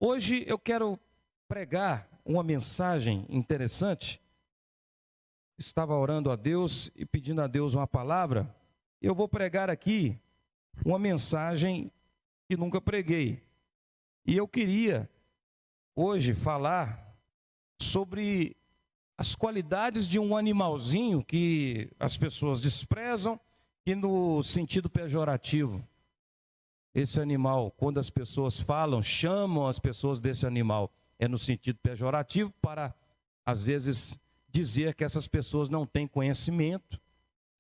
Hoje eu quero pregar uma mensagem interessante. Estava orando a Deus e pedindo a Deus uma palavra. Eu vou pregar aqui uma mensagem que nunca preguei. E eu queria hoje falar sobre as qualidades de um animalzinho que as pessoas desprezam e no sentido pejorativo. Esse animal, quando as pessoas falam, chamam as pessoas desse animal, é no sentido pejorativo para, às vezes, dizer que essas pessoas não têm conhecimento,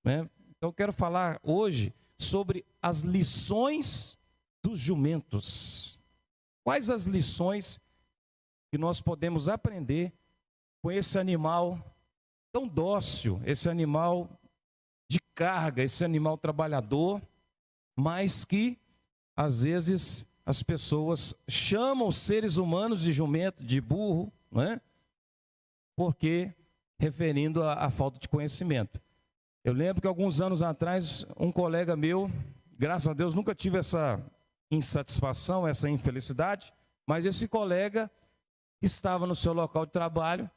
né? Então, eu quero falar hoje sobre as lições dos jumentos. Quais as lições que nós podemos aprender com esse animal tão dócil, esse animal de carga, esse animal trabalhador, mas que, às vezes, as pessoas chamam os seres humanos de jumento, de burro, não é? Porque, referindo à falta de conhecimento. Eu lembro que alguns anos atrás, um colega meu, graças a Deus nunca tive essa insatisfação, essa infelicidade, mas esse colega estava no seu local de trabalho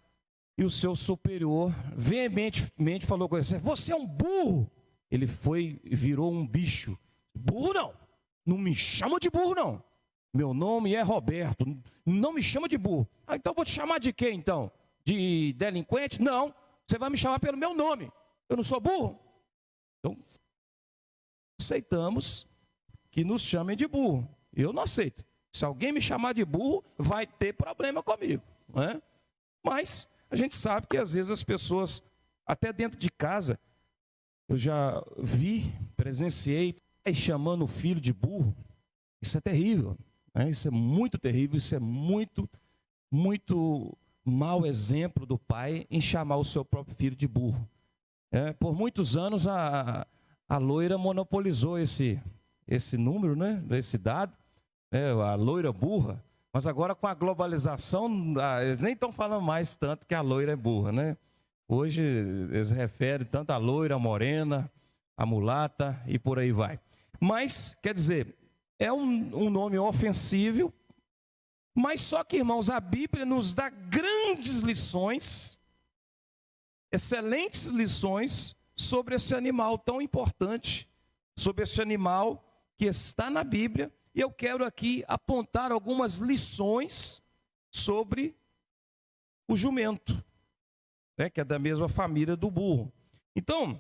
e o seu superior veementemente falou com ele: "Você é um burro!" Ele virou um bicho. "Burro não! Não me chama de burro não! Meu nome é Roberto, não me chama de burro." "Ah, então eu vou te chamar de quê então? De delinquente?" "Não, você vai me chamar pelo meu nome. Eu não sou burro." Então, aceitamos que nos chamem de burro. Eu não aceito. Se alguém me chamar de burro, vai ter problema comigo, não é? Mas a gente sabe que às vezes as pessoas, até dentro de casa, eu já vi, presenciei, chamando o filho de burro. Isso é terrível, né? Isso é muito terrível, isso é muito mau exemplo do pai em chamar o seu próprio filho de burro. Por muitos anos a loira monopolizou esse número, né? Esse dado, a loira burra. Mas agora com a globalização, eles nem estão falando mais tanto que a loira é burra, né? Hoje eles referem tanto a loira, a morena, a mulata e por aí vai. Mas, quer dizer, é um nome ofensivo, mas só que, irmãos, a Bíblia nos dá grandes lições, excelentes lições sobre esse animal tão importante, sobre esse animal que está na Bíblia. E eu quero aqui apontar algumas lições sobre o jumento, né, que é da mesma família do burro. Então,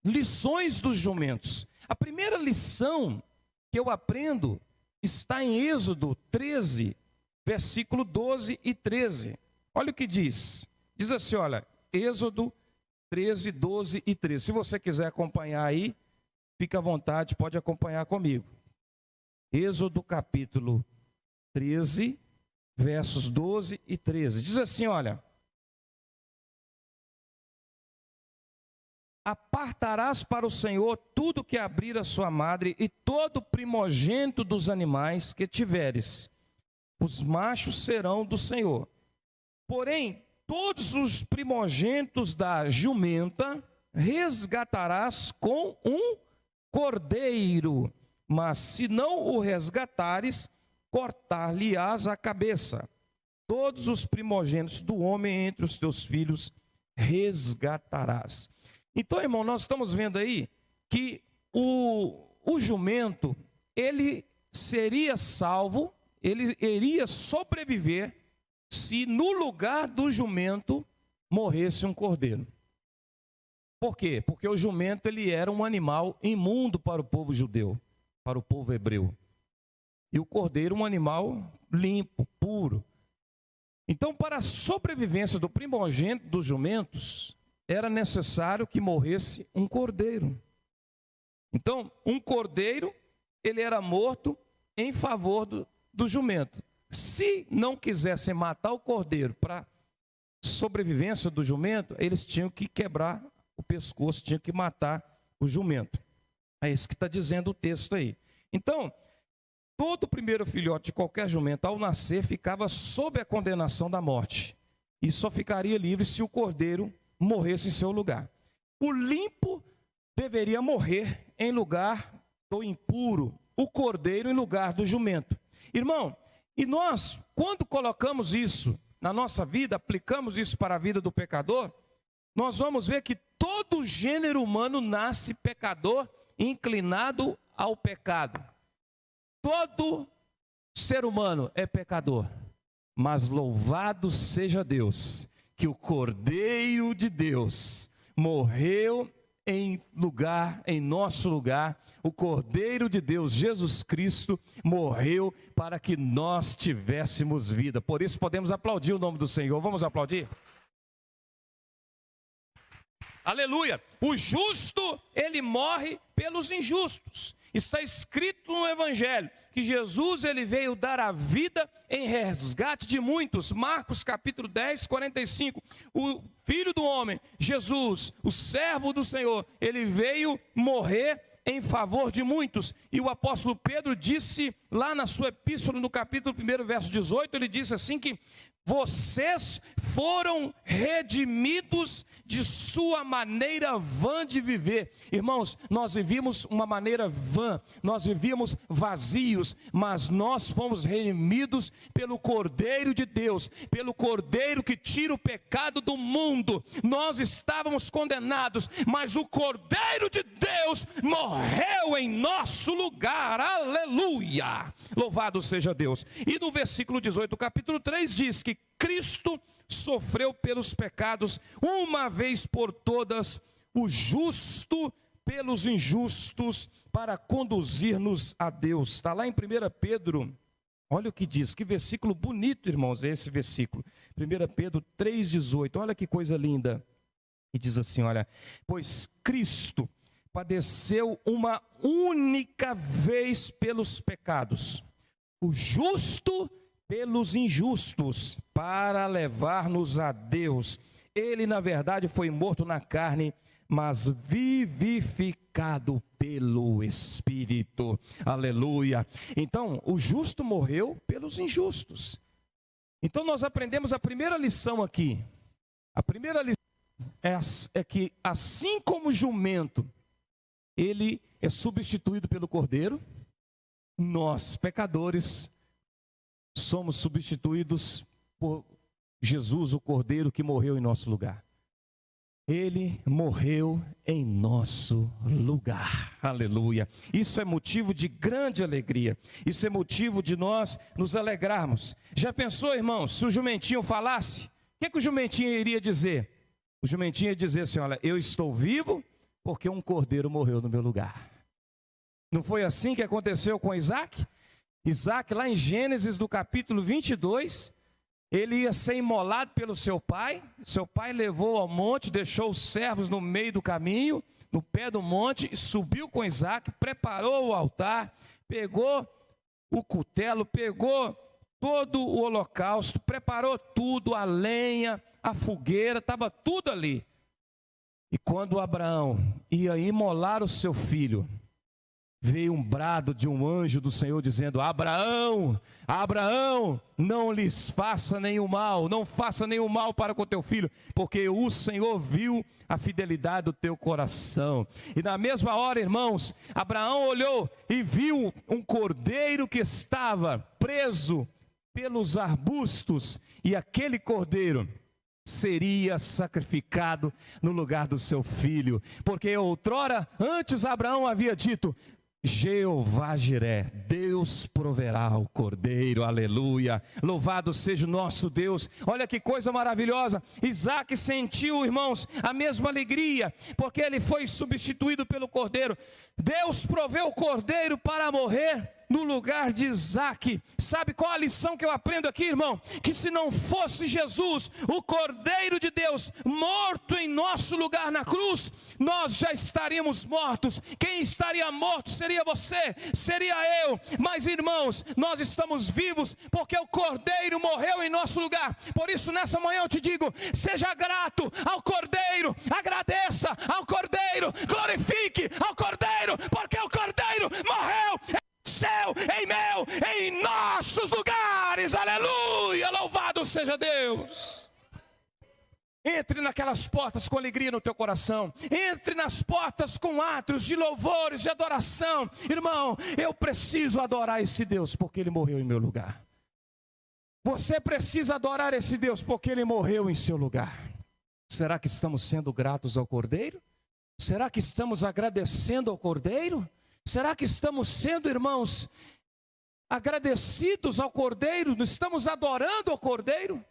lições dos jumentos. A primeira lição que eu aprendo está em Êxodo 13, versículo 12 e 13. Olha o que diz. Diz assim, olha, Êxodo 13, 12 e 13. Se você quiser acompanhar aí, fica à vontade, pode acompanhar comigo. Êxodo capítulo 13, versos 12 e 13. Diz assim, olha: "Apartarás para o Senhor tudo que abrir a sua madre e todo primogênito dos animais que tiveres. Os machos serão do Senhor. Porém, todos os primogênitos da jumenta resgatarás com um cordeiro. Mas se não o resgatares, cortar-lhe-ás a cabeça. Todos os primogênitos do homem entre os teus filhos resgatarás." Então, irmão, nós estamos vendo aí que o jumento, ele seria salvo, ele iria sobreviver se no lugar do jumento morresse um cordeiro. Por quê? Porque o jumento, ele era um animal imundo para o povo judeu, para o povo hebreu. E o cordeiro, um animal limpo, puro. Então, para a sobrevivência do primogênito dos jumentos, era necessário que morresse um cordeiro. Então, um cordeiro, ele era morto em favor do jumento. Se não quisessem matar o cordeiro para sobrevivência do jumento, eles tinham que quebrar o pescoço, tinham que matar o jumento. É isso que está dizendo o texto aí. Então, todo primeiro filhote de qualquer jumento, ao nascer, ficava sob a condenação da morte. E só ficaria livre se o cordeiro morresse em seu lugar. O limpo deveria morrer em lugar do impuro, o cordeiro em lugar do jumento. Irmão, E nós, quando colocamos isso na nossa vida, aplicamos isso para a vida do pecador, nós vamos ver que todo gênero humano nasce pecador, inclinado ao pecado. Todo ser humano é pecador, mas louvado seja Deus, que o Cordeiro de Deus morreu em nosso lugar. O Cordeiro de Deus, Jesus Cristo, morreu para que nós tivéssemos vida. Por isso podemos aplaudir o nome do Senhor. Vamos aplaudir? Aleluia! O justo, ele morre pelos injustos. Está escrito no Evangelho que Jesus, ele veio dar a vida em resgate de muitos. Marcos capítulo 10, 45. O Filho do Homem, Jesus, o servo do Senhor, ele veio morrer em favor de muitos. E o apóstolo Pedro disse lá na sua epístola, no capítulo 1, verso 18, ele disse assim que vocês foram redimidos de sua maneira vã de viver. Irmãos, nós vivíamos uma maneira vã, nós vivíamos vazios, mas nós fomos redimidos pelo Cordeiro de Deus, pelo Cordeiro que tira o pecado do mundo. Nós estávamos condenados, mas o Cordeiro de Deus morreu em nosso lugar. Aleluia! Louvado seja Deus. E no versículo 18 do capítulo 3 diz que Cristo sofreu pelos pecados uma vez por todas, o justo pelos injustos, para conduzir-nos a Deus. Está lá em 1 Pedro, olha o que diz, que versículo bonito, irmãos, é esse versículo. 1 Pedro 3,18, olha que coisa linda. E diz assim, olha, pois Cristo padeceu uma única vez pelos pecados, o justo pelos injustos, para levar-nos a Deus. Ele, na verdade, foi morto na carne, mas vivificado pelo Espírito. Aleluia. Então, o justo morreu pelos injustos. Então, nós aprendemos a primeira lição aqui. A primeira lição é que, assim como o jumento, ele é substituído pelo cordeiro, nós, pecadores, somos substituídos por Jesus, o Cordeiro que morreu em nosso lugar. Ele morreu em nosso lugar. Aleluia. Isso é motivo de grande alegria. Isso é motivo de nós nos alegrarmos. Já pensou, irmãos, se o jumentinho falasse? O que o jumentinho iria dizer? O jumentinho ia dizer assim, olha, eu estou vivo porque um cordeiro morreu no meu lugar. Não foi assim que aconteceu com Isaac? Isaac, lá em Gênesis, do capítulo 22, ele ia ser imolado pelo seu pai levou ao monte, deixou os servos no meio do caminho, no pé do monte, e subiu com Isaac, preparou o altar, pegou o cutelo, pegou todo o holocausto, preparou tudo, a lenha, a fogueira, estava tudo ali. E quando Abraão ia imolar o seu filho, veio um brado de um anjo do Senhor dizendo, Abraão, Abraão, não lhes faça nenhum mal, não faça nenhum mal para com teu filho, porque o Senhor viu a fidelidade do teu coração. E na mesma hora, irmãos, Abraão olhou e viu um cordeiro que estava preso pelos arbustos, e aquele cordeiro seria sacrificado no lugar do seu filho, porque outrora, antes Abraão havia dito, Jeová Jiré, Deus proverá o cordeiro, aleluia, louvado seja o nosso Deus. Olha que coisa maravilhosa, Isaac sentiu, irmãos, a mesma alegria, porque ele foi substituído pelo cordeiro. Deus proveu o cordeiro para morrer no lugar de Isaac. Sabe qual a lição que eu aprendo aqui, irmão? Que se não fosse Jesus, o Cordeiro de Deus, morto em nosso lugar na cruz, nós já estaríamos mortos. Quem estaria morto seria você, seria eu. Mas, irmãos, nós estamos vivos porque o Cordeiro morreu em nosso lugar. Por isso, nessa manhã eu te digo, seja grato ao Cordeiro, agradeça ao Cordeiro, glorifique ao Cordeiro, porque o Cordeiro morreu céu, em meu, em nossos lugares, aleluia, louvado seja Deus. Entre naquelas portas com alegria no teu coração, entre nas portas com atos de louvores, de adoração. Irmão, eu preciso adorar esse Deus, porque Ele morreu em meu lugar. Você precisa adorar esse Deus porque Ele morreu em seu lugar. Será que estamos sendo gratos ao Cordeiro? Será que estamos agradecendo ao Cordeiro? Será que estamos sendo, irmãos, agradecidos ao Cordeiro? Estamos adorando ao Cordeiro?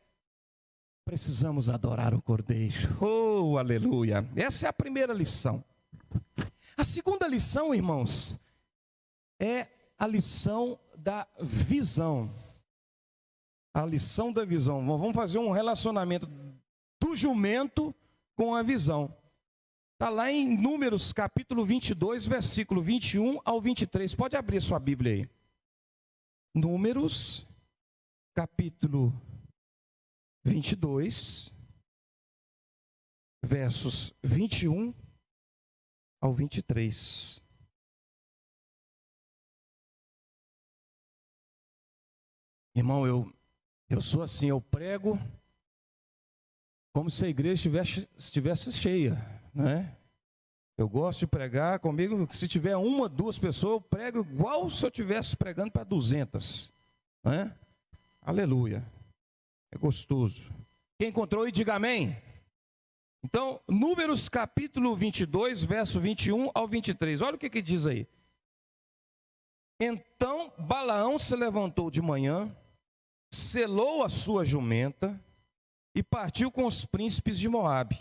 Precisamos adorar o Cordeiro. Oh, aleluia! Essa é a primeira lição. A segunda lição, irmãos, é a lição da visão. A lição da visão. Vamos fazer um relacionamento do jumento com a visão. Está lá em Números capítulo 22, versículo 21 ao 23. Pode abrir sua Bíblia aí. Números capítulo 22, versos 21 ao 23. Irmão, eu sou assim, eu prego como se a igreja estivesse cheia, né? Eu gosto de pregar comigo, se tiver uma, duas pessoas, eu prego igual se eu estivesse pregando para 200, né? Aleluia, é gostoso. Quem encontrou aí, diga amém. Então, Números capítulo 22, verso 21 ao 23, olha o que diz aí. Então Balaão se levantou de manhã, selou a sua jumenta e partiu com os príncipes de Moabe.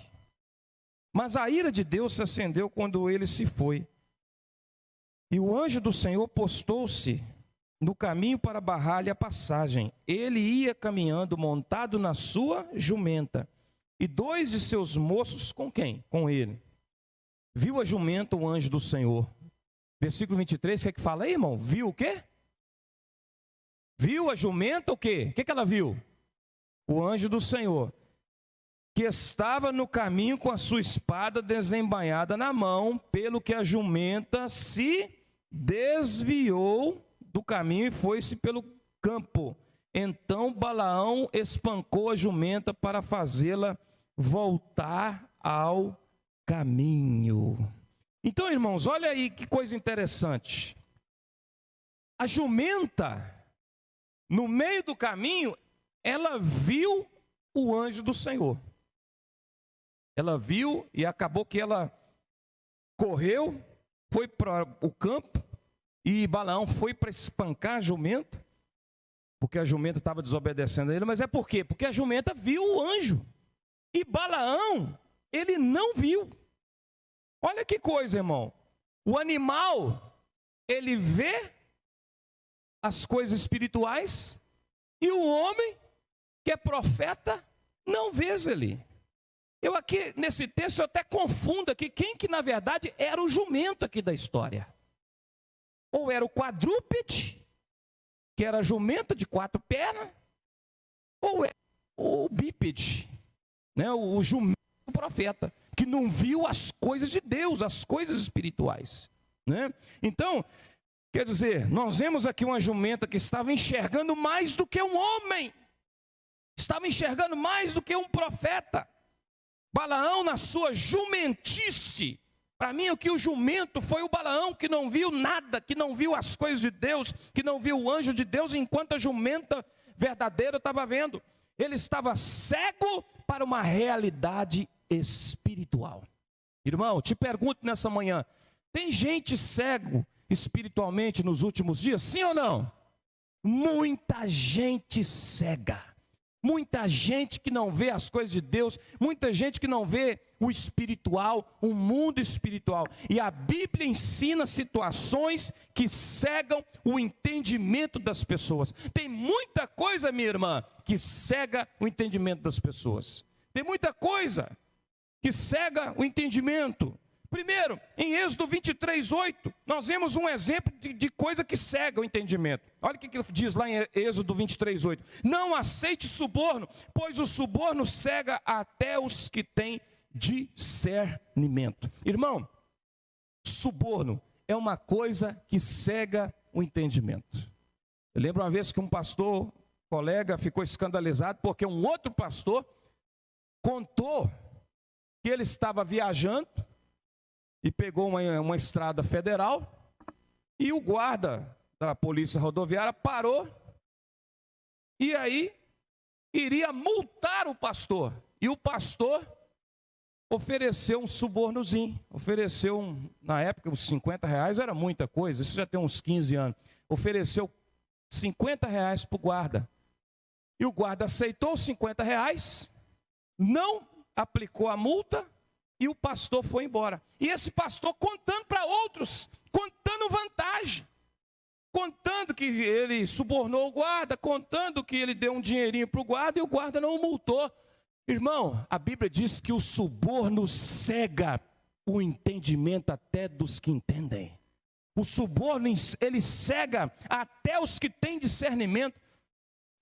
Mas a ira de Deus se acendeu quando ele se foi. E o anjo do Senhor postou-se no caminho para barrar-lhe a passagem. Ele ia caminhando montado na sua jumenta. E 2 de seus moços com quem? Com ele. Viu a jumenta o anjo do Senhor. Versículo 23, o que é que fala aí, irmão? Viu o quê? Viu a jumenta o quê? O que ela viu? O anjo do Senhor, que estava no caminho com a sua espada desembainhada na mão, pelo que a jumenta se desviou do caminho e foi-se pelo campo. Então Balaão espancou a jumenta para fazê-la voltar ao caminho. Então, irmãos, olha aí que coisa interessante. A jumenta, no meio do caminho, ela viu o anjo do Senhor. Ela viu e acabou que ela correu, foi para o campo, e Balaão foi para espancar a jumenta, porque a jumenta estava desobedecendo a ele. Mas é por quê? Porque a jumenta viu o anjo, e Balaão, ele não viu. Olha que coisa, irmão. O animal, ele vê as coisas espirituais, e o homem, que é profeta, não vê ele. Eu aqui, nesse texto, eu até confundo aqui quem que na verdade era o jumento aqui da história. Ou era o quadrúpede, que era a jumenta de 4 pernas, ou era o bípede, né? O jumento do profeta, que não viu as coisas de Deus, as coisas espirituais, né? Então, quer dizer, nós vemos aqui uma jumenta que estava enxergando mais do que um homem, estava enxergando mais do que um profeta. Balaão, na sua jumentice, para mim o que o jumento foi o Balaão, que não viu nada, que não viu as coisas de Deus, que não viu o anjo de Deus, enquanto a jumenta verdadeira estava vendo. Ele estava cego para uma realidade espiritual. Irmão, te pergunto nessa manhã, tem gente cego espiritualmente nos últimos dias, sim ou não? Muita gente cega. Muita gente que não vê as coisas de Deus, muita gente que não vê o espiritual, o mundo espiritual. E a Bíblia ensina situações que cegam o entendimento das pessoas. Tem muita coisa, minha irmã, que cega o entendimento das pessoas. Tem muita coisa que cega o entendimento. Primeiro, em Êxodo 23, 8, nós vemos um exemplo de coisa que cega o entendimento. Olha o que diz lá em Êxodo 23, 8. Não aceite suborno, pois o suborno cega até os que têm discernimento. Irmão, suborno é uma coisa que cega o entendimento. Eu lembro uma vez que um pastor, colega, ficou escandalizado porque um outro pastor contou que ele estava viajando e pegou uma estrada federal, e o guarda da polícia rodoviária parou, e aí iria multar o pastor. E o pastor ofereceu um subornozinho, na época, uns R$50, era muita coisa, isso já tem uns 15 anos. Ofereceu R$50 para o guarda. E o guarda aceitou os R$50, não aplicou a multa, e o pastor foi embora. E esse pastor contando para outros, contando vantagem. Contando que ele subornou o guarda, contando que ele deu um dinheirinho para o guarda, e o guarda não o multou. Irmão, a Bíblia diz que o suborno cega o entendimento até dos que entendem. O suborno, ele cega até os que têm discernimento.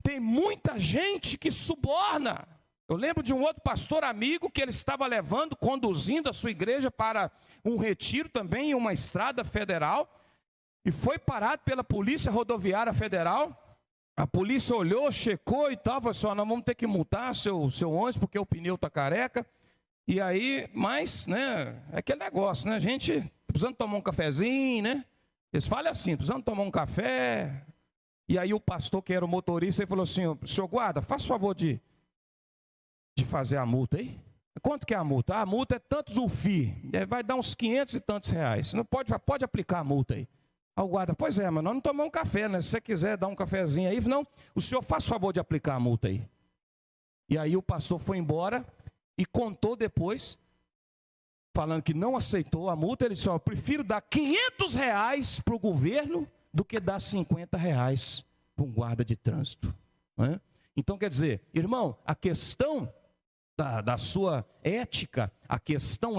Tem muita gente que suborna. Eu lembro de um outro pastor amigo que ele estava conduzindo a sua igreja para um retiro também em uma estrada federal, e foi parado pela Polícia Rodoviária Federal. A polícia olhou, checou e tal, falou assim: ó, nós vamos ter que multar seu ônibus porque o pneu está careca. E aí, mas, né, é aquele negócio, né, a gente precisando tomar um cafezinho, né, eles falam assim, precisando tomar um café. E aí o pastor, que era o motorista, ele falou assim: senhor guarda, faça o favor de fazer a multa aí. Quanto que é a multa? A multa é tantos o FII, vai dar uns 500 e tantos reais. Não pode aplicar a multa aí. Aí o guarda: pois é, mas nós não tomamos um café, né? Se você quiser dar um cafezinho aí, não, o senhor faz o favor de aplicar a multa aí. E aí o pastor foi embora e contou depois, falando que não aceitou a multa. Ele disse: ó, eu prefiro dar R$500 para o governo do que dar R$50 para um guarda de trânsito. Né? Então, quer dizer, irmão, a questão da sua ética, a questão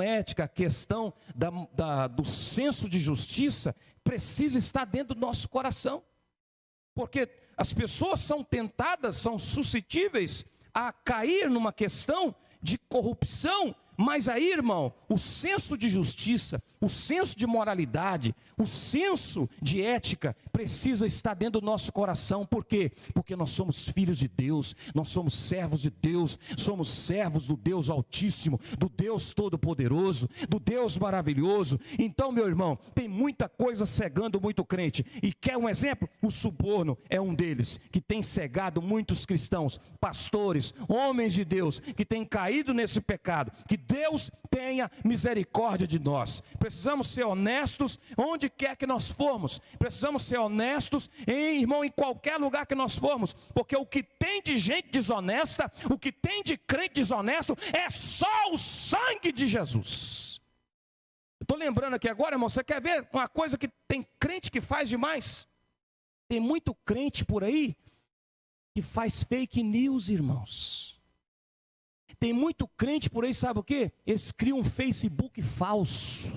do senso de justiça, precisa estar dentro do nosso coração. Porque as pessoas são tentadas, são suscetíveis a cair numa questão de corrupção. Mas aí, irmão, o senso de justiça, o senso de moralidade, o senso de ética precisa estar dentro do nosso coração. Por quê? Porque nós somos filhos de Deus, nós somos servos de Deus, somos servos do Deus Altíssimo, do Deus Todo-Poderoso, do Deus maravilhoso. Então, meu irmão, tem muita coisa cegando muito crente. E quer um exemplo? O suborno é um deles, que tem cegado muitos cristãos, pastores, homens de Deus, que têm caído nesse pecado. Que Deus tenha misericórdia de nós. Precisamos ser honestos onde quer que nós formos. Precisamos ser honestos, irmão, em qualquer lugar que nós formos. Porque o que tem de gente desonesta, o que tem de crente desonesto, é só o sangue de Jesus. Eu estou lembrando aqui agora, irmão, você quer ver uma coisa que tem crente que faz demais? Tem muito crente por aí que faz fake news, irmãos. Tem muito crente por aí, sabe o quê? Eles criam um Facebook falso.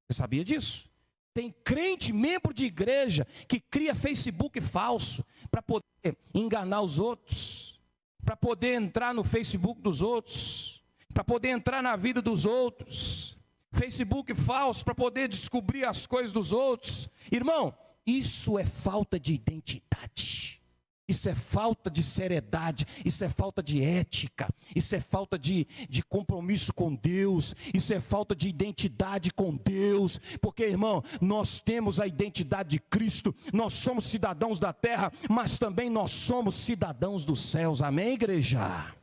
Você sabia disso? Tem crente, membro de igreja, que cria Facebook falso para poder enganar os outros, para poder entrar no Facebook dos outros, para poder entrar na vida dos outros. Facebook falso para poder descobrir as coisas dos outros. Irmão, isso é falta de identidade. Isso é falta de seriedade, isso é falta de ética, isso é falta de compromisso com Deus, isso é falta de identidade com Deus, porque, irmão, nós temos a identidade de Cristo, nós somos cidadãos da terra, mas também nós somos cidadãos dos céus, amém, igreja?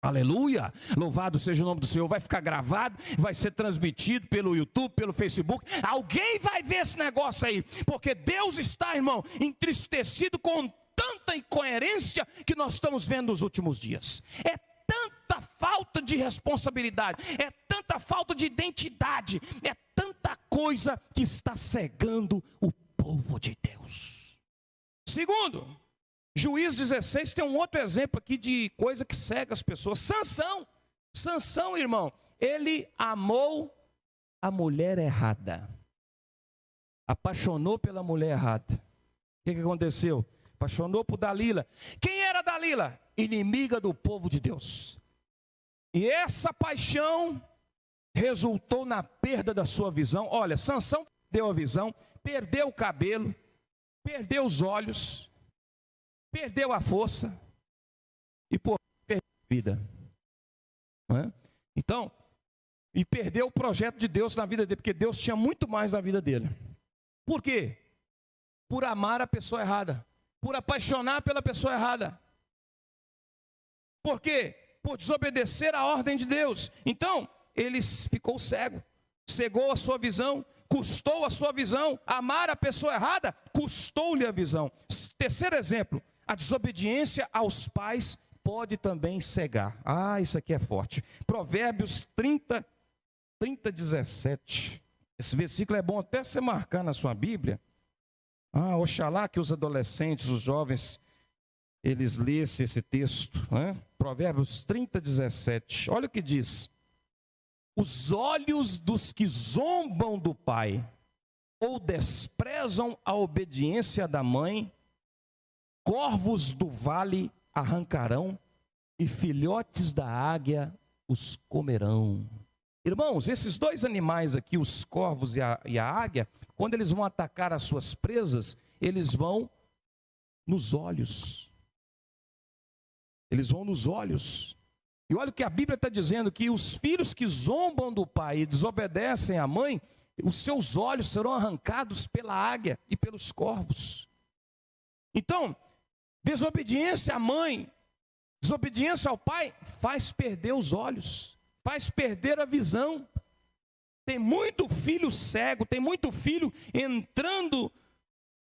Aleluia, louvado seja o nome do Senhor. Vai ficar gravado, vai ser transmitido pelo YouTube, pelo Facebook. Alguém vai ver esse negócio aí, porque Deus está, irmão, entristecido com tanta incoerência que nós estamos vendo nos últimos dias. É tanta falta de responsabilidade, é tanta falta de identidade, é tanta coisa que está cegando o povo de Deus. Segundo, Juízes 16 tem um outro exemplo aqui de coisa que cega as pessoas. Sansão, irmão, ele amou a mulher errada, apaixonou pela mulher errada. O que aconteceu? Apaixonou por Dalila. Quem era Dalila? Inimiga do povo de Deus. E essa paixão resultou na perda da sua visão. Olha, Sansão perdeu a visão, perdeu o cabelo, perdeu os olhos, perdeu a força e perdeu a vida. Não é? Então, e perdeu o projeto de Deus na vida dele, porque Deus tinha muito mais na vida dele. Por quê? Por amar a pessoa errada, por apaixonar pela pessoa errada. Por quê? Por desobedecer a ordem de Deus. Então, ele ficou cego, cegou a sua visão, custou a sua visão. Amar a pessoa errada custou-lhe a visão. Terceiro exemplo, a desobediência aos pais pode também cegar. Ah, isso aqui é forte. Provérbios 30, 17. Esse versículo é bom até você marcar na sua Bíblia. Ah, oxalá que os adolescentes, os jovens, eles lessem esse texto, né? Provérbios 30, 17. Olha o que diz: os olhos dos que zombam do pai ou desprezam a obediência da mãe, corvos do vale arrancarão e filhotes da águia os comerão. Irmãos, esses dois animais aqui, os corvos e a águia, quando eles vão atacar as suas presas, eles vão nos olhos. Eles vão nos olhos. E olha o que a Bíblia está dizendo, que os filhos que zombam do pai e desobedecem à mãe, os seus olhos serão arrancados pela águia e pelos corvos. Então, desobediência à mãe, desobediência ao pai, faz perder os olhos, faz perder a visão. Tem muito filho cego, tem muito filho entrando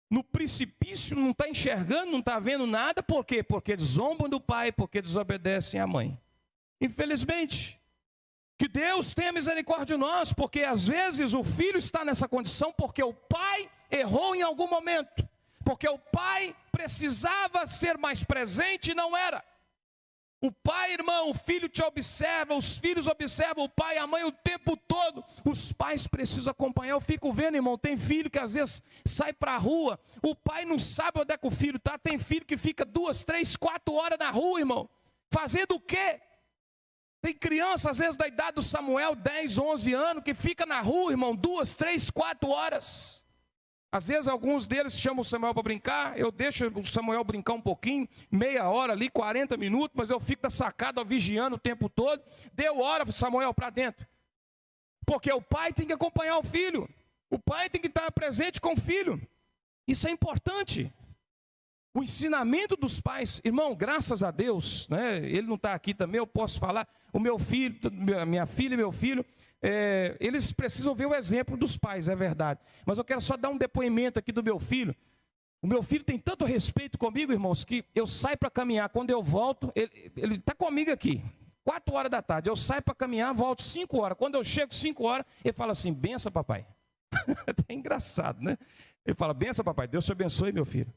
no precipício, não está enxergando, não está vendo nada. Por quê? Porque zombam do pai, porque desobedecem à mãe. Infelizmente, que Deus tenha misericórdia de nós, porque às vezes o filho está nessa condição porque o pai errou em algum momento, porque o pai precisava ser mais presente e não era. O pai, irmão, o filho te observa, os filhos observam o pai e a mãe o tempo todo. Os pais precisam acompanhar. Eu fico vendo, irmão, tem filho que às vezes sai para a rua, o pai não sabe onde é que o filho está. Tem filho que fica 2, 3, 4 horas na rua, irmão, fazendo o quê? Tem criança, às vezes da idade do Samuel, 10, 11 anos, que fica na rua, irmão, 2, 3, 4 horas. Às vezes alguns deles chamam o Samuel para brincar, eu deixo o Samuel brincar um pouquinho, meia hora ali, 40 minutos, mas eu fico da sacada vigiando o tempo todo. Deu hora, Samuel, para dentro. Porque o pai tem que acompanhar o filho, o pai tem que estar presente com o filho. Isso é importante. O ensinamento dos pais, irmão, graças a Deus, né? Ele não está aqui também, eu posso falar, o meu filho, minha filha e meu filho, eles precisam ver o exemplo dos pais, é verdade. Mas eu quero só dar um depoimento aqui do meu filho. O meu filho tem tanto respeito comigo, irmãos, que eu saio para caminhar. Quando eu volto, ele está comigo aqui, 4 horas da tarde. Eu saio para caminhar, volto 5 horas. Quando eu chego 5 horas, ele fala assim: benção, papai. É engraçado, né? Ele fala: benção, papai, Deus te abençoe, meu filho.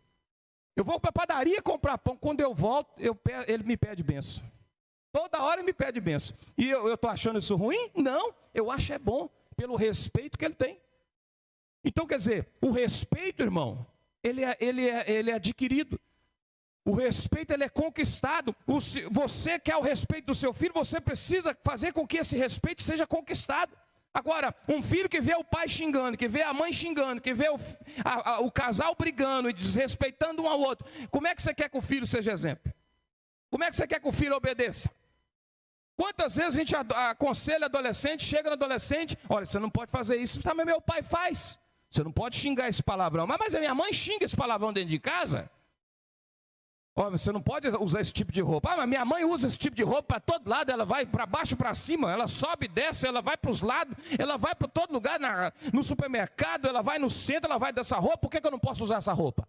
Eu vou para a padaria comprar pão. Quando eu volto, ele me pede benção. Toda hora ele me pede benção. E eu estou achando isso ruim? Não, eu acho é bom, pelo respeito que ele tem. Então, quer dizer, o respeito, irmão, ele é adquirido. O respeito, ele é conquistado. Você quer o respeito do seu filho, você precisa fazer com que esse respeito seja conquistado. Agora, um filho que vê o pai xingando, que vê a mãe xingando, que vê o casal brigando e desrespeitando um ao outro, como é que você quer que o filho seja exemplo? Como é que você quer que o filho obedeça? Quantas vezes a gente aconselha adolescente, chega no adolescente: olha, você não pode fazer isso, também meu pai faz. Você não pode xingar esse palavrão. Mas a minha mãe xinga esse palavrão dentro de casa. Olha, você não pode usar esse tipo de roupa. Mas minha mãe usa esse tipo de roupa para todo lado, ela vai para baixo, para cima, ela sobe e desce, ela vai para os lados, ela vai para todo lugar, no supermercado, ela vai no centro, ela vai dessa roupa. Por que eu não posso usar essa roupa?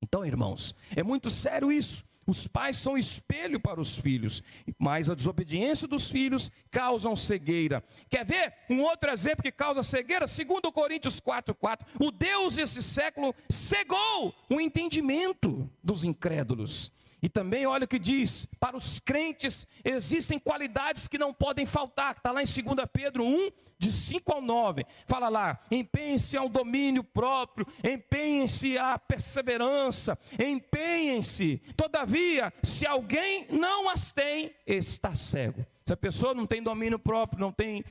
Então, irmãos, é muito sério isso. Os pais são espelho para os filhos, mas a desobediência dos filhos causa cegueira. Quer ver um outro exemplo que causa cegueira? 2 Coríntios 4:4. O Deus desse século cegou o entendimento dos incrédulos. E também olha o que diz: para os crentes existem qualidades que não podem faltar. Está lá em 2 Pedro 1, de 5 ao 9, fala lá: empenhem-se ao domínio próprio, empenhem-se à perseverança, empenhem-se. Todavia, se alguém não as tem, está cego. Se a pessoa não tem domínio próprio, não tem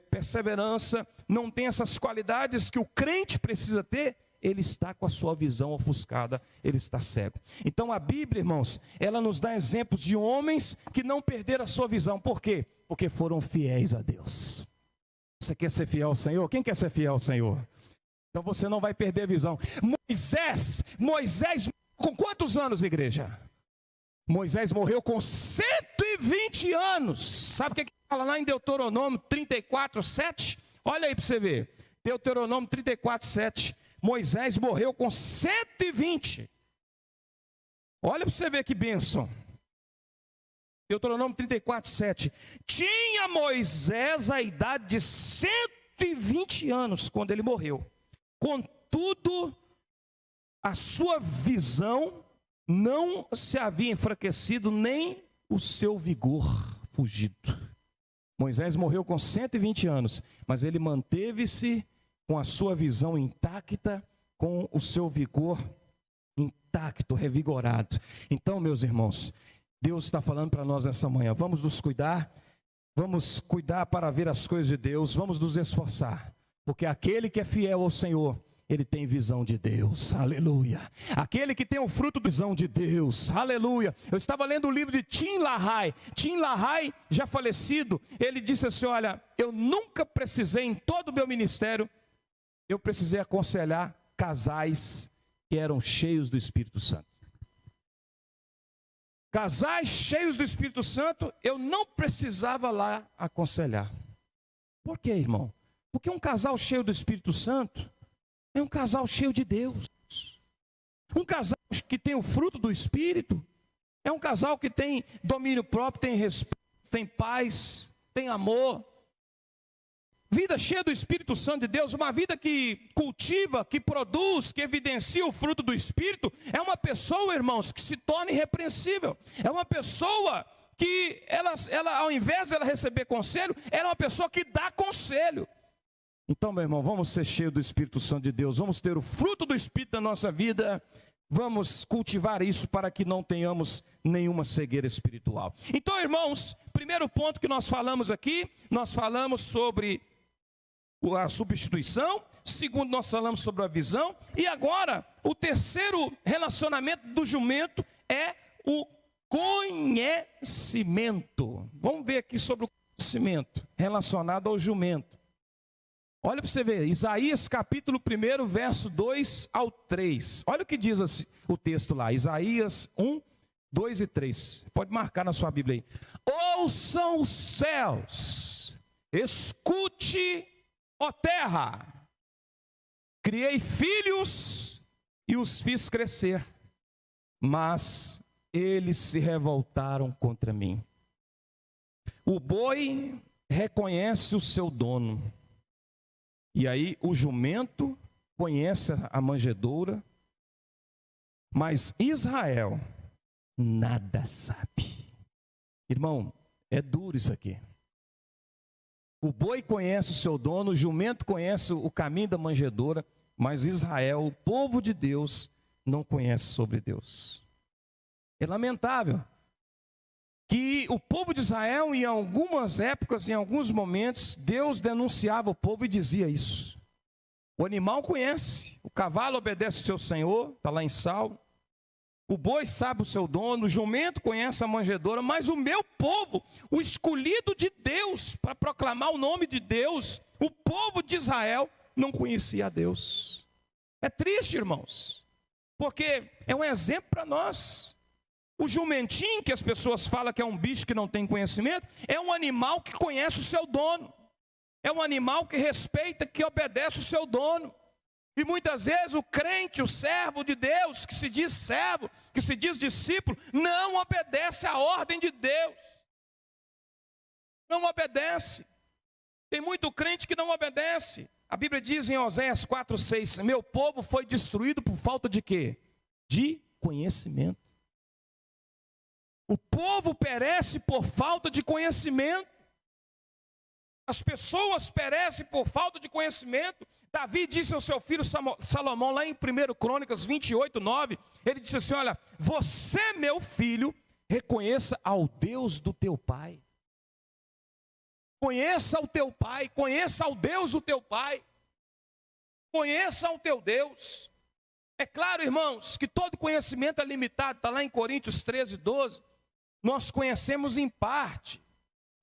perseverança, não tem essas qualidades que o crente precisa ter, ele está com a sua visão ofuscada, ele está cego. Então a Bíblia, irmãos, ela nos dá exemplos de homens que não perderam a sua visão. Por quê? Porque foram fiéis a Deus. Você quer ser fiel ao Senhor? Quem quer ser fiel ao Senhor? Então você não vai perder a visão. Moisés, com quantos anos, igreja? Moisés morreu com 120 anos. Sabe o que fala lá em Deuteronômio 34, 7? Olha aí para você ver. Deuteronômio 34, 7. Moisés morreu com 120. Olha para você ver que bênção. Deuteronômio 34, 7. Tinha Moisés a idade de 120 anos quando ele morreu. Contudo, a sua visão não se havia enfraquecido, nem o seu vigor fugido. Moisés morreu com 120 anos, mas ele manteve-se com a sua visão intacta, com o seu vigor intacto, revigorado. Então, meus irmãos, Deus está falando para nós essa manhã, vamos nos cuidar, vamos cuidar para ver as coisas de Deus, vamos nos esforçar, porque aquele que é fiel ao Senhor, ele tem visão de Deus, aleluia. Aquele que tem o fruto da visão de Deus, aleluia. Eu estava lendo o livro de Tim LaHaye. Tim LaHaye, já falecido, ele disse assim, olha, eu nunca precisei em todo o meu ministério, eu precisei aconselhar casais que eram cheios do Espírito Santo. Casais cheios do Espírito Santo, eu não precisava lá aconselhar. Por quê, irmão? Porque um casal cheio do Espírito Santo é um casal cheio de Deus. Um casal que tem o fruto do Espírito é um casal que tem domínio próprio, tem respeito, tem paz, tem amor. Vida cheia do Espírito Santo de Deus, uma vida que cultiva, que produz, que evidencia o fruto do Espírito, é uma pessoa, irmãos, que se torna irrepreensível. É uma pessoa que, ela ao invés de ela receber conselho, ela é uma pessoa que dá conselho. Então, meu irmão, vamos ser cheios do Espírito Santo de Deus, vamos ter o fruto do Espírito na nossa vida, vamos cultivar isso para que não tenhamos nenhuma cegueira espiritual. Então, irmãos, primeiro ponto que nós falamos aqui, nós falamos sobre a substituição, segundo nós falamos sobre a visão, e agora o terceiro relacionamento do jumento é o conhecimento. Vamos ver aqui sobre o conhecimento relacionado ao jumento. Olha para você ver, Isaías capítulo 1, verso 2 ao 3. Olha o que diz assim, o texto lá, Isaías 1, 2 e 3. Pode marcar na sua Bíblia aí. Ouçam os céus, escute, ó terra. Criei filhos e os fiz crescer, mas eles se revoltaram contra mim. O boi reconhece o seu dono. E aí o jumento conhece a manjedoura, mas Israel nada sabe. Irmão, é duro isso aqui. O boi conhece o seu dono, o jumento conhece o caminho da manjedoura, mas Israel, o povo de Deus, não conhece sobre Deus. É lamentável que o povo de Israel, em algumas épocas, em alguns momentos, Deus denunciava o povo e dizia isso. O animal conhece, o cavalo obedece ao seu senhor, está lá em Salmo. O boi sabe o seu dono, o jumento conhece a manjedoura, mas o meu povo, o escolhido de Deus, para proclamar o nome de Deus, o povo de Israel não conhecia a Deus. É triste, irmãos, porque é um exemplo para nós. O jumentinho, que as pessoas falam que é um bicho que não tem conhecimento, é um animal que conhece o seu dono. É um animal que respeita, que obedece o seu dono. E muitas vezes o crente, o servo de Deus, que se diz servo, que se diz discípulo, não obedece à ordem de Deus. Não obedece. Tem muito crente que não obedece. A Bíblia diz em Oséias 4:6, meu povo foi destruído por falta de quê? De conhecimento. O povo perece por falta de conhecimento. As pessoas perecem por falta de conhecimento. Davi disse ao seu filho Salomão, lá em 1 Crônicas 28, 9, ele disse assim, olha, você, meu filho, reconheça ao Deus do teu pai. Conheça o teu pai, conheça ao Deus do teu pai. Conheça o teu Deus. É claro, irmãos, que todo conhecimento é limitado, está lá em Coríntios 13, 12. Nós conhecemos em parte,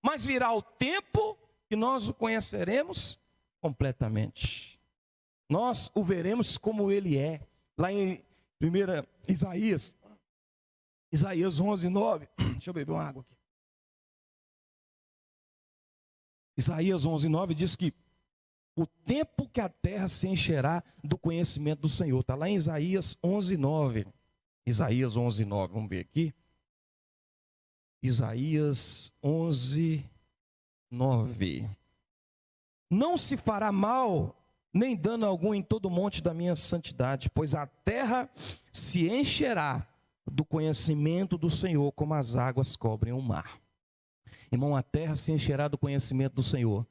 mas virá o tempo que nós o conheceremos completamente. Nós o veremos como ele é. Lá em 1 Isaías Isaías 11:9. Deixa eu beber uma água aqui. Isaías 11:9 diz que o tempo que a terra se encherá do conhecimento do Senhor. Está lá em Isaías 11:9. Isaías 11:9, vamos ver aqui. Isaías 11:9. Não se fará mal, nem dano algum em todo o monte da minha santidade, pois a terra se encherá do conhecimento do Senhor, como as águas cobrem o mar. Irmão, a terra se encherá do conhecimento do Senhor.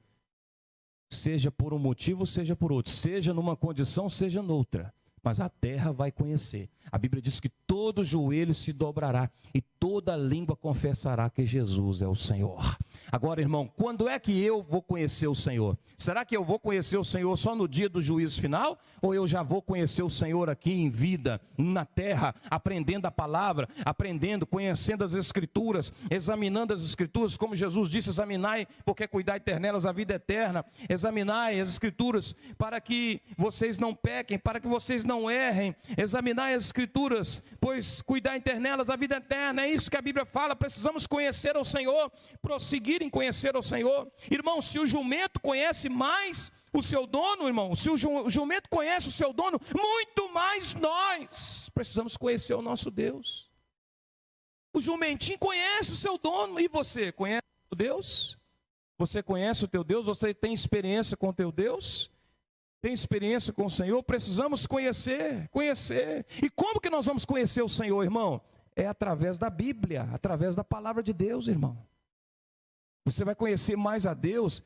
Seja por um motivo, seja por outro. Seja numa condição, seja noutra. Mas a terra vai conhecer. A Bíblia diz que todo joelho se dobrará e toda língua confessará que Jesus é o Senhor. Agora, irmão, quando é que eu vou conhecer o Senhor? Será que eu vou conhecer o Senhor só no dia do juízo final? Ou eu já vou conhecer o Senhor aqui em vida, na terra, aprendendo a palavra, aprendendo, conhecendo as Escrituras, examinando as Escrituras, como Jesus disse, examinai, porque cuidai ter nelas a vida eterna. Examinai as Escrituras para que vocês não pequem, para que vocês não errem. Examinai as Escrituras, pois cuidai ter nelas a vida eterna. É isso que a Bíblia fala. Precisamos conhecer ao Senhor, prosseguir em conhecer ao Senhor. Irmão, se o jumento conhece mais o seu dono, irmão, se o jumento conhece o seu dono, muito mais nós precisamos conhecer o nosso Deus. O jumentinho conhece o seu dono. E você, conhece o Deus? Você conhece o teu Deus? Você tem experiência com o teu Deus? Tem experiência com o Senhor? Precisamos conhecer. E como que nós vamos conhecer o Senhor, irmão? É através da Bíblia, através da palavra de Deus, irmão. Você vai conhecer mais a Deus,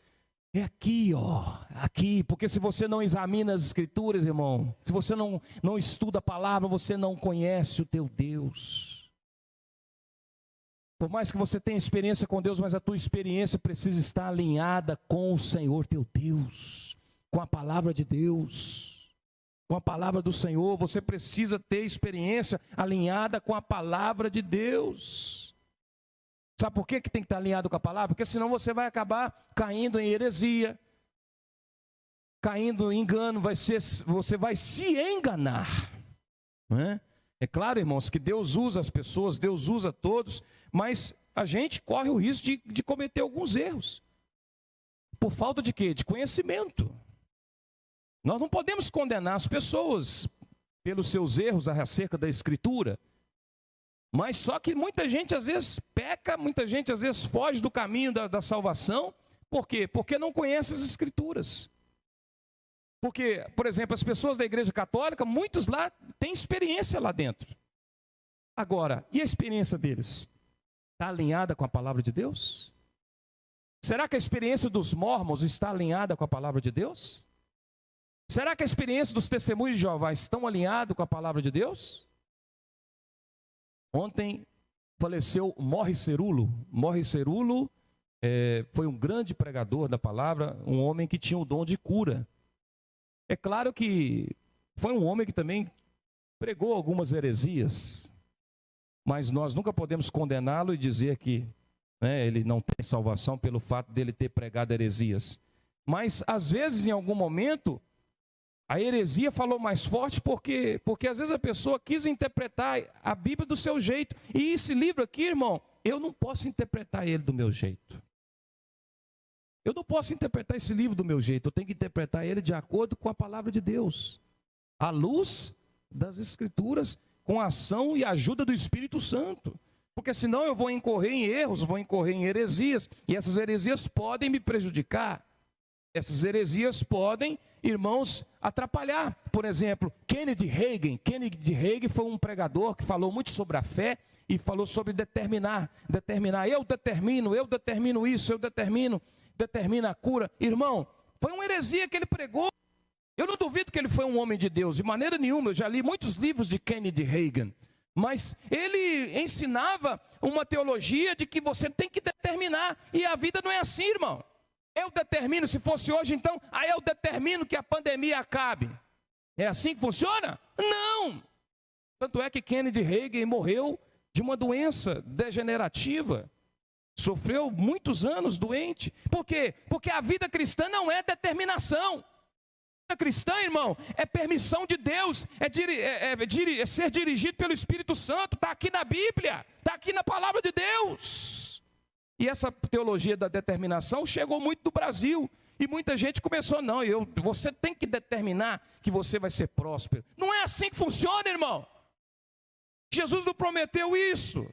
é aqui, aqui, porque se você não examina as Escrituras, irmão, se você não estuda a palavra, você não conhece o teu Deus. Por mais que você tenha experiência com Deus, mas a tua experiência precisa estar alinhada com o Senhor teu Deus, com a palavra de Deus, com a palavra do Senhor. Você precisa ter experiência alinhada com a palavra de Deus. Sabe por que tem que estar alinhado com a palavra? Porque senão você vai acabar caindo em heresia, caindo em engano, você vai se enganar. Não é? É claro, irmãos, que Deus usa as pessoas, Deus usa todos, mas a gente corre o risco de cometer alguns erros. Por falta de quê? De conhecimento. Nós não podemos condenar as pessoas pelos seus erros acerca da Escritura. Mas só que muita gente às vezes peca, muita gente às vezes foge do caminho da salvação. Por quê? Porque não conhece as Escrituras. Porque, por exemplo, as pessoas da Igreja Católica, muitos lá têm experiência lá dentro. Agora, e a experiência deles? Está alinhada com a palavra de Deus? Será que a experiência dos mormons está alinhada com a palavra de Deus? Será que a experiência dos testemunhos de Jeová estão alinhados com a palavra de Deus? Ontem faleceu Morris Cerullo. Morris Cerullo foi um grande pregador da palavra, um homem que tinha o dom de cura. É claro que foi um homem que também pregou algumas heresias, mas nós nunca podemos condená-lo e dizer que ele não tem salvação pelo fato dele ter pregado heresias. Mas às vezes, em algum momento, a heresia falou mais forte porque às vezes a pessoa quis interpretar a Bíblia do seu jeito. E esse livro aqui, irmão, eu não posso interpretar ele do meu jeito. Eu não posso interpretar esse livro do meu jeito. Eu tenho que interpretar ele de acordo com a palavra de Deus, à luz das Escrituras, com a ação e a ajuda do Espírito Santo. Porque senão eu vou incorrer em erros, vou incorrer em heresias. E essas heresias podem me prejudicar. Essas heresias podem, irmãos, atrapalhar. Por exemplo, Kennedy Hagin. Kennedy Hagin foi um pregador que falou muito sobre a fé e falou sobre determinar. Eu determino isso, determina a cura. Irmão, foi uma heresia que ele pregou. Eu não duvido que ele foi um homem de Deus, de maneira nenhuma. Eu já li muitos livros de Kennedy Hagin. Mas ele ensinava uma teologia de que você tem que determinar. E a vida não é assim, irmão. Eu determino, se fosse hoje então, eu determino que a pandemia acabe. É assim que funciona? Não! Tanto é que Kennedy Hagin morreu de uma doença degenerativa. Sofreu muitos anos doente. Por quê? Porque a vida cristã não é determinação. Cristã, irmão, é permissão de Deus, é ser dirigido pelo Espírito Santo, está aqui na Bíblia, está aqui na palavra de Deus. E essa teologia da determinação chegou muito do Brasil, e muita gente começou, não, você tem que determinar que você vai ser próspero. Não é assim que funciona, irmão. Jesus não prometeu isso.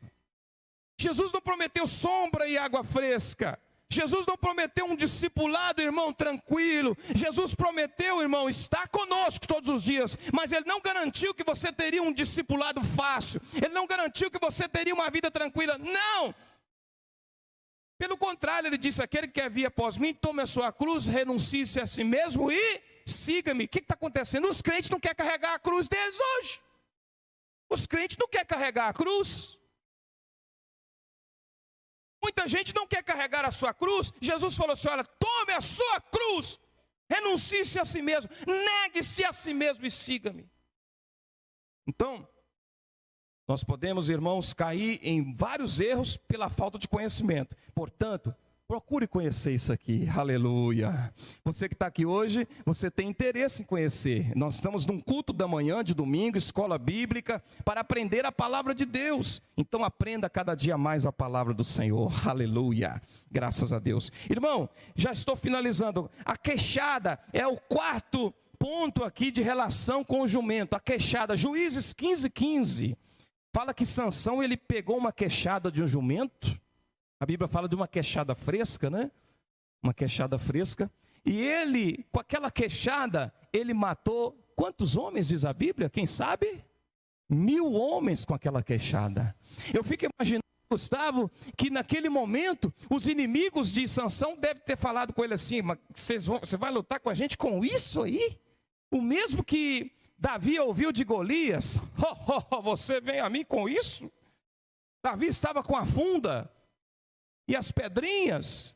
Jesus não prometeu sombra e água fresca. Jesus não prometeu um discipulado, irmão, tranquilo. Jesus prometeu, irmão, estar conosco todos os dias. Mas Ele não garantiu que você teria um discipulado fácil. Ele não garantiu que você teria uma vida tranquila. Não! Pelo contrário, Ele disse, aquele que quer vir após mim, tome a sua cruz, renuncie-se a si mesmo e siga-me. O que está acontecendo? Os crentes não querem carregar a cruz deles hoje. Os crentes não querem carregar a cruz. Muita gente não quer carregar a sua cruz. Jesus falou assim, olha, tome a sua cruz, renuncie-se a si mesmo, negue-se a si mesmo e siga-me. Então, nós podemos, irmãos, cair em vários erros pela falta de conhecimento. Portanto, procure conhecer isso aqui, aleluia. Você que está aqui hoje, você tem interesse em conhecer. Nós estamos num culto da manhã, de domingo, escola bíblica, para aprender a palavra de Deus. Então aprenda cada dia mais a palavra do Senhor, aleluia. Graças a Deus. Irmão, já estou finalizando. A queixada é o quarto ponto aqui de relação com o jumento. A queixada, Juízes 15:15. Fala que Sansão, ele pegou uma queixada de um jumento. A Bíblia fala de uma queixada fresca, né? Uma queixada fresca. E ele, com aquela queixada, ele matou quantos homens, diz a Bíblia? Quem sabe? 1000 homens com aquela queixada. Eu fico imaginando, Gustavo, que naquele momento, os inimigos de Sansão devem ter falado com ele assim, mas você vai lutar com a gente com isso aí? O mesmo que Davi ouviu de Golias, você vem a mim com isso? Davi estava com a funda e as pedrinhas,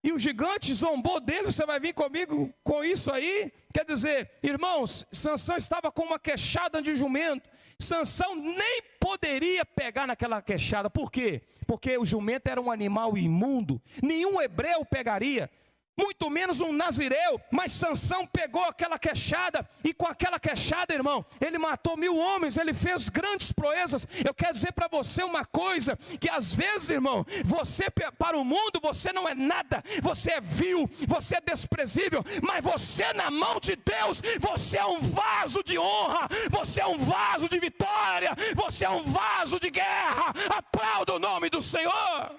e o gigante zombou dele, você vai vir comigo com isso aí? Quer dizer, irmãos, Sansão estava com uma queixada de jumento. Sansão nem poderia pegar naquela queixada. Por quê? Porque o jumento era um animal imundo, nenhum hebreu pegaria, muito menos um nazireu. Mas Sansão pegou aquela queixada, e com aquela queixada, irmão, ele matou 1000 homens, ele fez grandes proezas. Eu quero dizer para você uma coisa, que às vezes, irmão, você, para o mundo, você não é nada, você é vil, você é desprezível, mas você na mão de Deus, você é um vaso de honra, você é um vaso de vitória, você é um vaso de guerra. Aplauda o nome do Senhor,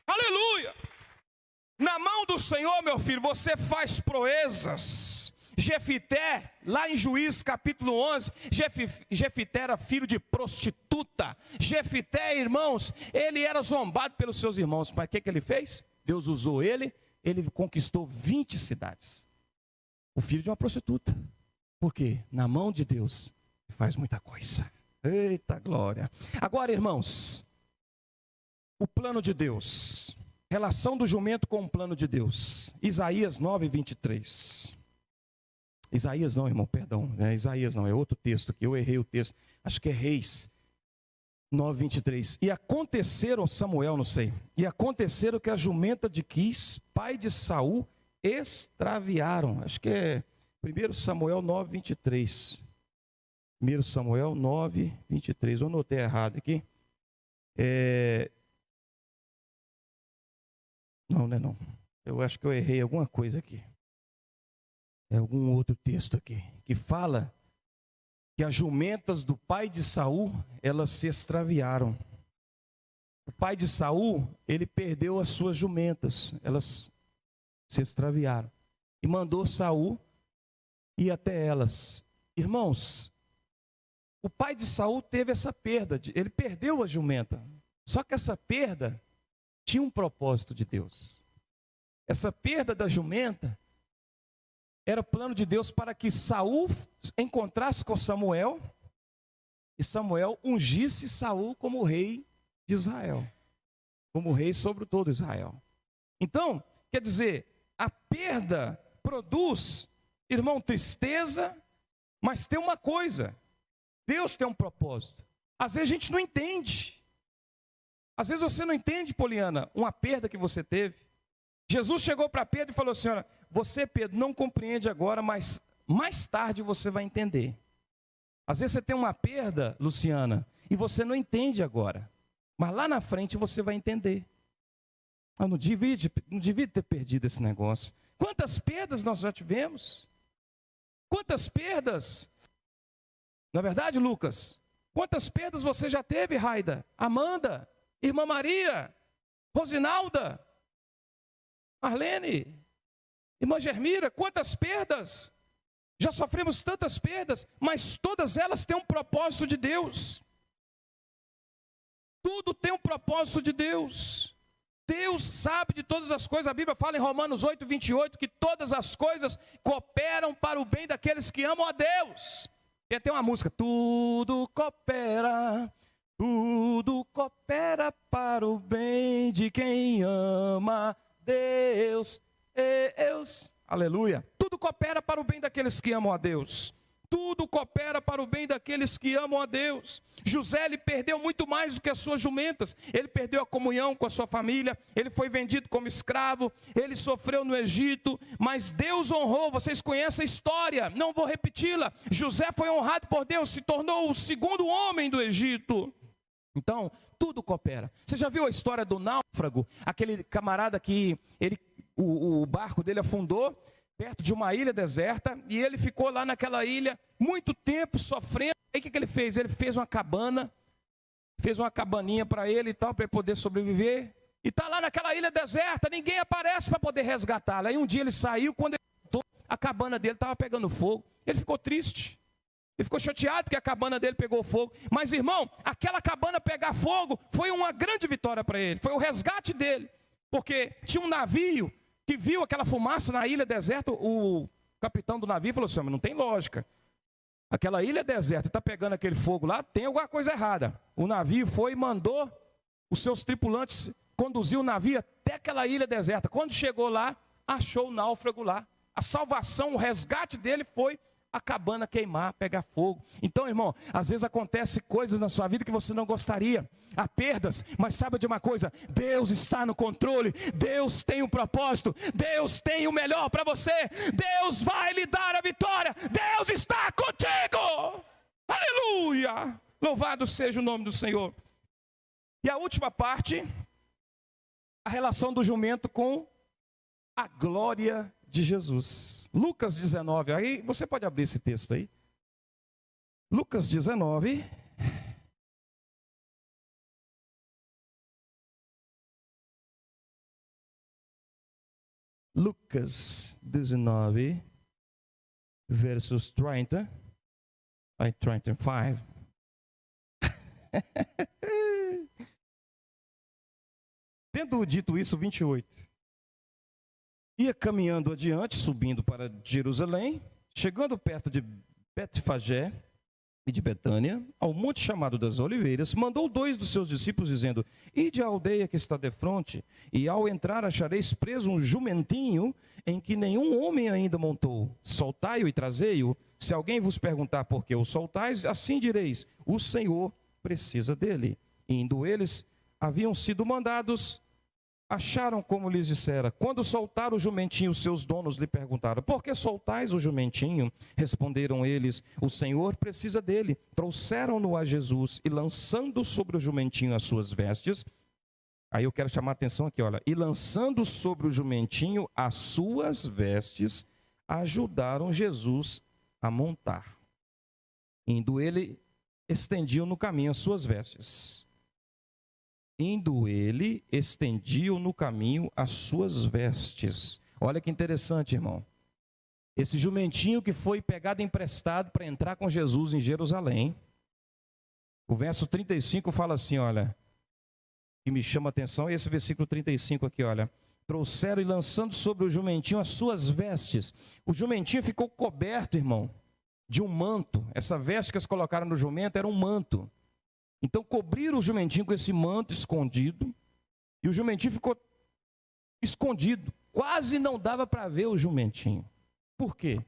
aleluia. Na mão do Senhor, meu filho, você faz proezas. Jefité, lá em Juízes capítulo 11, Jefité era filho de prostituta. Jefité, irmãos, ele era zombado pelos seus irmãos. Mas o que ele fez? Deus usou ele conquistou 20 cidades. O filho de uma prostituta. Por quê? Na mão de Deus, faz muita coisa. Eita glória. Agora, irmãos, o plano de Deus. Relação do jumento com o plano de Deus. Isaías 9:23. Isaías não, irmão, perdão. Isaías não, é outro texto aqui. Eu errei o texto. Acho que é Reis 9:23. E aconteceram, Samuel, não sei. E aconteceram que a jumenta de Quis, pai de Saul, extraviaram. Acho que é 1 Samuel 9:23. 1 Samuel 9:23. Eu anotei errado aqui. Não, não é não. Eu acho que eu errei alguma coisa aqui. É algum outro texto aqui, que fala que as jumentas do pai de Saul, elas se extraviaram. O pai de Saul, ele perdeu as suas jumentas, elas se extraviaram. E mandou Saul ir até elas. Irmãos, o pai de Saul teve essa perda, ele perdeu a jumenta. Só que essa perda tinha um propósito de Deus. Essa perda da jumenta era plano de Deus para que Saul encontrasse com Samuel e Samuel ungisse Saul como rei de Israel, como rei sobre todo Israel. Então, quer dizer, a perda produz, irmão, tristeza, mas tem uma coisa, Deus tem um propósito. Às vezes a gente não entende. Às vezes você não entende, Poliana, uma perda que você teve. Jesus chegou para Pedro e falou assim, olha, você, Pedro, não compreende agora, mas mais tarde você vai entender. Às vezes você tem uma perda, Luciana, e você não entende agora. Mas lá na frente você vai entender. Eu não devia ter perdido esse negócio. Quantas perdas nós já tivemos? Quantas perdas? Na verdade, Lucas, quantas perdas você já teve, Raida? Amanda, Irmã Maria, Rosinalda, Marlene, Irmã Germira, quantas perdas? Já sofremos tantas perdas, mas todas elas têm um propósito de Deus. Tudo tem um propósito de Deus. Deus sabe de todas as coisas. A Bíblia fala em Romanos 8, 28, que todas as coisas cooperam para o bem daqueles que amam a Deus. E tem uma música, tudo coopera para o bem de quem ama Deus. Aleluia. Tudo coopera para o bem daqueles que amam a Deus. Tudo coopera para o bem daqueles que amam a Deus. José, ele perdeu muito mais do que as suas jumentas. Ele perdeu a comunhão com a sua família. Ele foi vendido como escravo. Ele sofreu no Egito. Mas Deus honrou. Vocês conhecem a história. Não vou repeti-la. José foi honrado por Deus. Se tornou o segundo homem do Egito. Então, tudo coopera. Você já viu a história do náufrago? Aquele camarada que o barco dele afundou perto de uma ilha deserta, e ele ficou lá naquela ilha muito tempo sofrendo. Aí o que ele fez? Ele fez uma cabana, fez uma cabaninha para ele e tal, para ele poder sobreviver, e está lá naquela ilha deserta, ninguém aparece para poder resgatá-lo. Aí um dia ele saiu, quando ele voltou, a cabana dele estava pegando fogo. Ele ficou triste, ele ficou chateado porque a cabana dele pegou fogo. Mas irmão, aquela cabana pegar fogo foi uma grande vitória para ele, foi o resgate dele, porque tinha um navio que viu aquela fumaça na ilha deserta. O capitão do navio falou assim: mas não tem lógica, aquela ilha deserta está pegando aquele fogo lá, tem alguma coisa errada. O navio foi e mandou os seus tripulantes conduzir o navio até aquela ilha deserta. Quando chegou lá, achou o náufrago lá. A salvação, o resgate dele foi a cabana queimar, pegar fogo. Então, irmão, às vezes acontecem coisas na sua vida que você não gostaria. Há perdas, mas saiba de uma coisa: Deus está no controle. Deus tem um propósito. Deus tem o melhor para você. Deus vai lhe dar a vitória. Deus está contigo. Aleluia! Louvado seja o nome do Senhor. E a última parte, a relação do jumento com a glória de Jesus. Lucas 19, aí você pode abrir esse texto aí. Lucas 19. Lucas 19, versos 30, 35. Tendo dito isso, 28. Ia caminhando adiante, subindo para Jerusalém, chegando perto de Betfagé e de Betânia, ao monte chamado das Oliveiras, mandou 2 dos seus discípulos, dizendo: ide à aldeia que está defronte, e ao entrar achareis preso um jumentinho, em que nenhum homem ainda montou. Soltai-o e trazei-o. Se alguém vos perguntar por que o soltais, assim direis: o Senhor precisa dele. E indo eles, haviam sido mandados, acharam como lhes dissera. Quando soltaram o jumentinho, seus donos lhe perguntaram: por que soltais o jumentinho? Responderam eles: o Senhor precisa dele. Trouxeram-no a Jesus, e lançando sobre o jumentinho as suas vestes. Aí eu quero chamar a atenção aqui, olha. E lançando sobre o jumentinho as suas vestes, ajudaram Jesus a montar. Indo ele, estendiam no caminho as suas vestes. Indo ele, estendiam no caminho as suas vestes. Olha que interessante, irmão. Esse jumentinho que foi pegado emprestado para entrar com Jesus em Jerusalém. O verso 35 fala assim, olha, que me chama a atenção, esse versículo 35 aqui, olha. Trouxeram e lançando sobre o jumentinho as suas vestes. O jumentinho ficou coberto, irmão, de um manto. Essa veste que eles colocaram no jumento era um manto. Então cobriram o jumentinho com esse manto escondido, e o jumentinho ficou escondido, quase não dava para ver o jumentinho. Por quê?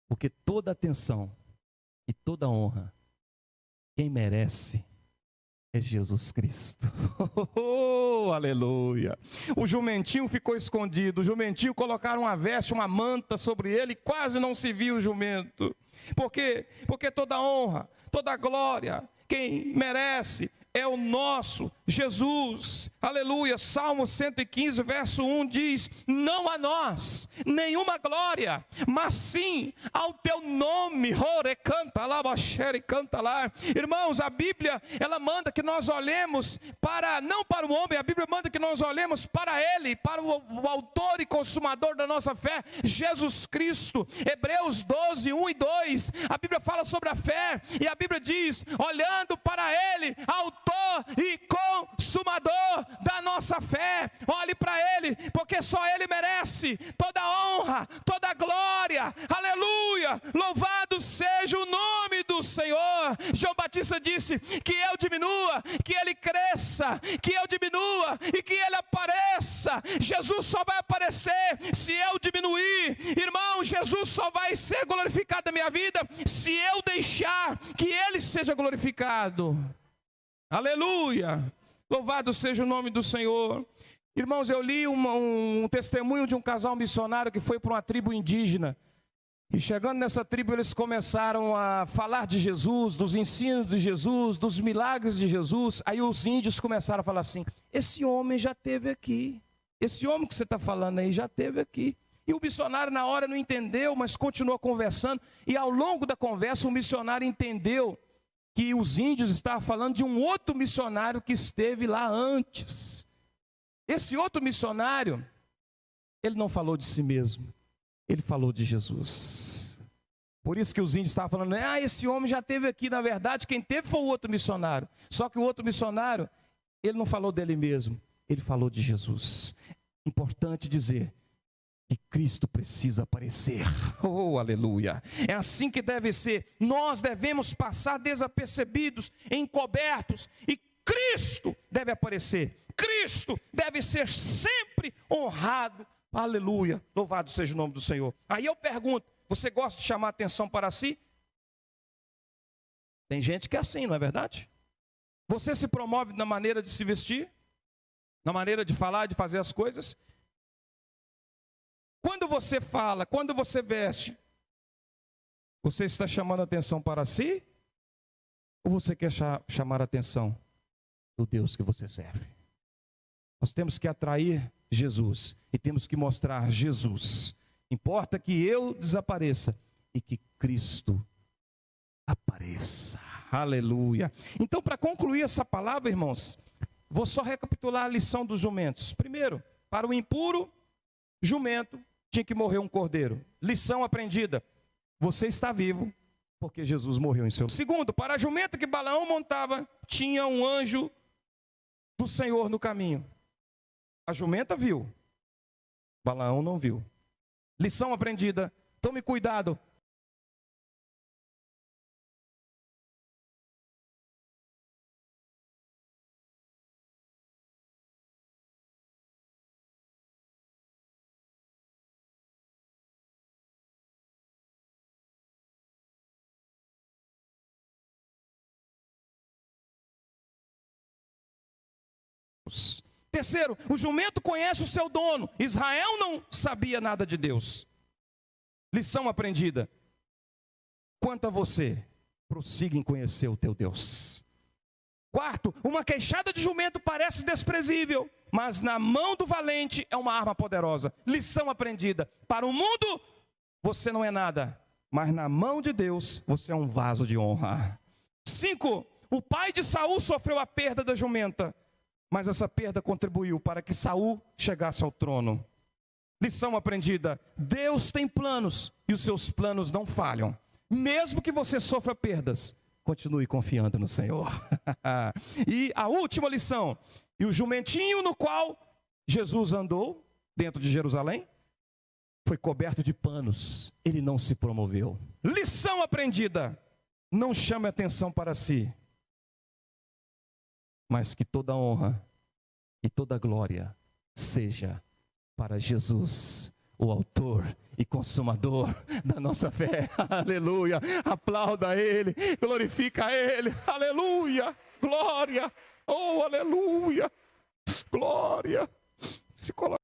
Porque toda atenção e toda honra, quem merece é Jesus Cristo. Oh, aleluia. O jumentinho ficou escondido. O jumentinho colocaram uma veste, uma manta sobre ele, e quase não se viu o jumento. Por quê? Porque toda honra, toda glória, quem merece é o nosso Jesus, aleluia. Salmo 115, verso 1 diz: não a nós nenhuma glória, mas sim ao teu nome. Ore, canta lá, baxere, canta lá. Irmãos, a Bíblia, ela manda que nós olhemos para, não para o homem, a Bíblia manda que nós olhemos para ele, para o autor e consumador da nossa fé, Jesus Cristo. Hebreus 12, 1 e 2, a Bíblia fala sobre a fé, e a Bíblia diz: olhando para ele, autor e consumador da nossa fé. Olhe para ele, porque só ele merece toda honra, toda glória, aleluia. Louvado seja o nome do Senhor. João Batista disse: que eu diminua, que ele cresça, que eu diminua e que ele apareça. Jesus só vai aparecer se eu diminuir. Irmão, Jesus só vai ser glorificado na minha vida se eu deixar que ele seja glorificado. Aleluia, louvado seja o nome do Senhor. Irmãos, eu li um testemunho de um casal missionário que foi para uma tribo indígena, e chegando nessa tribo eles começaram a falar de Jesus, dos ensinos de Jesus, dos milagres de Jesus. Aí os índios começaram a falar assim: esse homem já esteve aqui, esse homem que você está falando aí já esteve aqui. E o missionário na hora não entendeu, mas continuou conversando, e ao longo da conversa o missionário entendeu que os índios estavam falando de um outro missionário que esteve lá antes. Esse outro missionário, ele não falou de si mesmo, ele falou de Jesus. Por isso que os índios estavam falando: esse homem já esteve aqui. Na verdade, quem teve foi o outro missionário. Só que o outro missionário, ele não falou dele mesmo, ele falou de Jesus. Importante dizer que Cristo precisa aparecer. Oh, aleluia. É assim que deve ser. Nós devemos passar desapercebidos, encobertos, e Cristo deve aparecer. Cristo deve ser sempre honrado. Aleluia. Louvado seja o nome do Senhor. Aí eu pergunto: você gosta de chamar atenção para si? Tem gente que é assim, não é verdade? Você se promove na maneira de se vestir, na maneira de falar, de fazer as coisas. Quando você fala, quando você veste, você está chamando atenção para si? Ou você quer chamar a atenção do Deus que você serve? Nós temos que atrair Jesus e temos que mostrar Jesus. Importa que eu desapareça e que Cristo apareça. Aleluia. Então, para concluir essa palavra, irmãos, vou só recapitular a lição dos jumentos. Primeiro, para o impuro jumento tinha que morrer um cordeiro. Lição aprendida: você está vivo porque Jesus morreu em seu lugar. Segundo, para a jumenta que Balaão montava, tinha um anjo do Senhor no caminho. A jumenta viu, Balaão não viu. Lição aprendida: tome cuidado. Terceiro, o jumento conhece o seu dono. Israel não sabia nada de Deus. Lição aprendida: quanto a você, prossiga em conhecer o teu Deus. Quarto, uma queixada de jumento parece desprezível, mas na mão do valente é uma arma poderosa. Lição aprendida: para o mundo você não é nada, mas na mão de Deus você é um vaso de honra. 5, o pai de Saul sofreu a perda da jumenta, mas essa perda contribuiu para que Saul chegasse ao trono. Lição aprendida: Deus tem planos e os seus planos não falham. Mesmo que você sofra perdas, continue confiando no Senhor. E a última lição: e o jumentinho no qual Jesus andou dentro de Jerusalém foi coberto de panos, ele não se promoveu. Lição aprendida: não chame atenção para si, mas que toda honra e toda glória seja para Jesus. o autor e consumador da nossa fé. Aleluia. Aplauda Ele, glorifica Ele. Aleluia. Glória. Oh, aleluia. Glória. Se coloca.